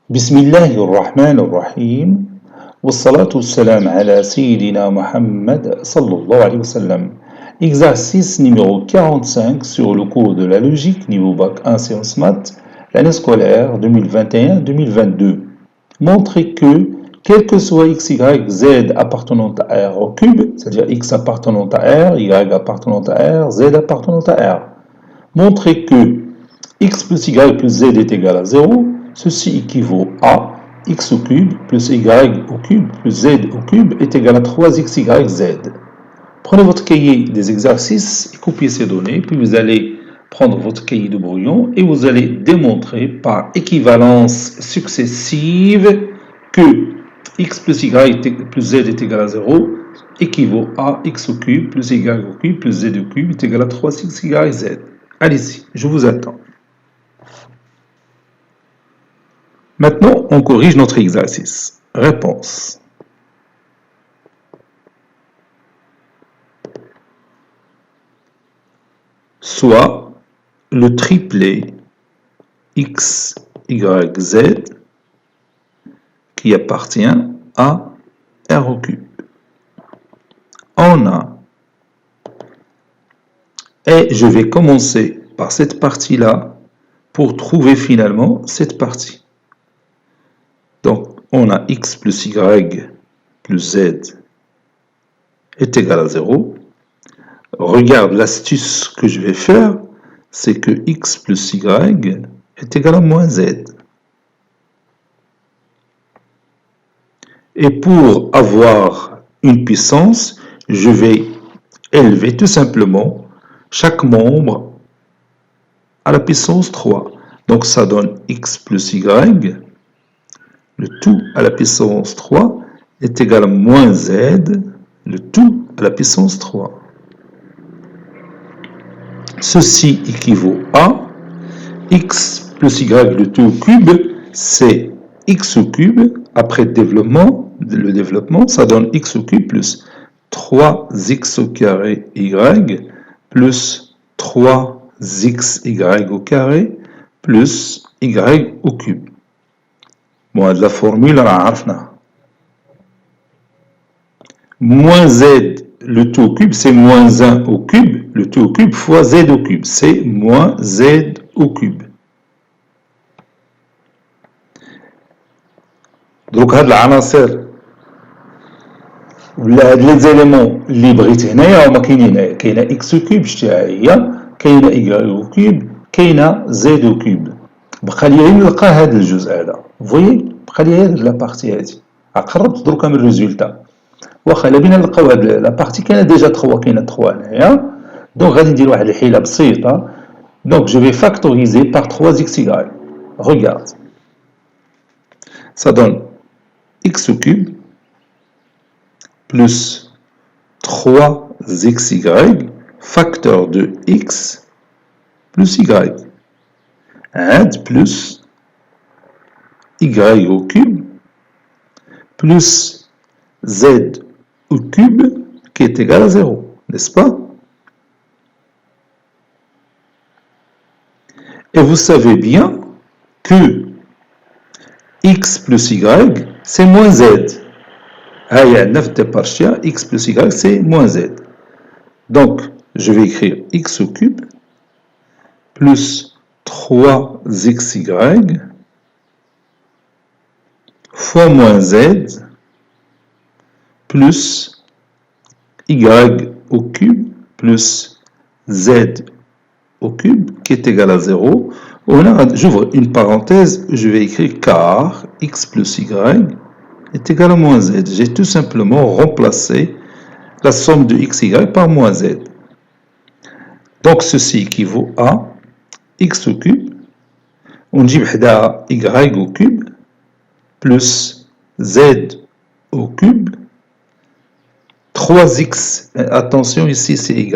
بسم الله الرحمن الرحيم والصلاة والسلام على سيدنا Mohammed sallallahu alayhi wa sallam. Exercice numéro 45 sur le cours de la logique niveau bac 1 sciences maths, l'année scolaire 2021-2022. Montrez que, quel que soit x, y, z appartenant à r au cube, c'est-à-dire x appartenant à r, y appartenant à r, z appartenant à r, montrez que x plus y plus z est égal à 0, ceci équivaut à x au cube plus y au cube plus z au cube est égal à 3xy z. Prenez votre cahier des exercices et copiez ces données, puis vous allez prendre votre cahier de brouillon et vous allez démontrer par équivalence successive que x plus y plus z est égal à 0 équivaut à x au cube plus y au cube plus z au cube est égal à 3xy z. Allez-y, je vous attends. Maintenant, on corrige notre exercice. Réponse. Soit le triplet x, y, z qui appartient à r au cube. On a, et je vais commencer par cette partie-là pour trouver finalement cette partie. Donc, on a x plus y plus z est égal à 0. Regarde l'astuce que je vais faire, c'est que x plus y est égal à moins z. Et pour avoir une puissance, je vais élever tout simplement chaque membre à la puissance 3. Donc ça donne x plus y, le tout à la puissance 3, est égal à moins z, le tout à la puissance 3. Ceci équivaut à x plus y, le tout au cube, c'est x au cube, après le développement, ça donne x au cube plus 3x au carré y, plus 3xy au carré, plus y au cube. Bon, de la formule, on a moins z, le tout au cube, c'est moins 1 au cube, le tout au cube fois z au cube, c'est moins z au cube. Donc, هاد العناصر ولا هاد لي زيليمون اللي بغيت هنايا هما كاينين هنايا، كاينه اكس او كوب شتيها هي، كاينه اي او كوب، كاينه زد او كوب. بقى لي غير نلقى هاد الجزء هذا، فويي بقى لي غير لا بارتي هادي، قربت دروكا من الريزولتا. واخا الا بغينا نلقاو هاد لا بارتي كاينه ديجا 3، كاينه 3 هنايا، دونك غادي ندير واحد الحيله بسيطه. دونك جو في فاكتوريزي بار 3xy. Regarde. Ça donne x au cube plus 3xy facteur de x plus y. Add plus y au cube plus z au cube qui est égal à 0, n'est-ce pas? Et vous savez bien que x plus y, c'est moins z. X plus y, c'est moins z. Donc, je vais écrire x au cube plus 3xy fois moins z plus y au cube plus z au cube qui est égal à 0. J'ouvre une parenthèse, je vais écrire car x plus y est égal à moins z. J'ai tout simplement remplacé la somme de x, y par moins z. Donc ceci équivaut à x au cube, on dit y au cube, plus z au cube, 3x, attention ici c'est y,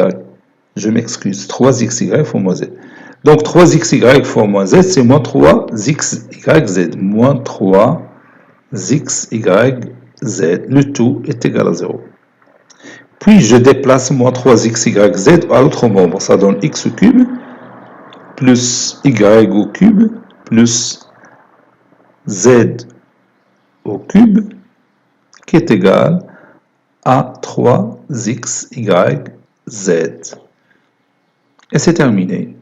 je m'excuse, 3xy fois moins z. Donc 3xy fois moins z, c'est moins 3xyz, moins 3xyz, le tout est égal à 0. Puis je déplace moins 3xyz à l'autre membre, ça donne x au cube, plus y au cube, plus z au cube qui est égal à 3xy, z. Et c'est terminé.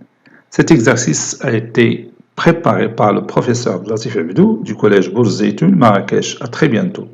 Cet exercice a été préparé par le professeur Abdelatif Abdou du collège Bourz Zeytoun, Marrakech. À très bientôt.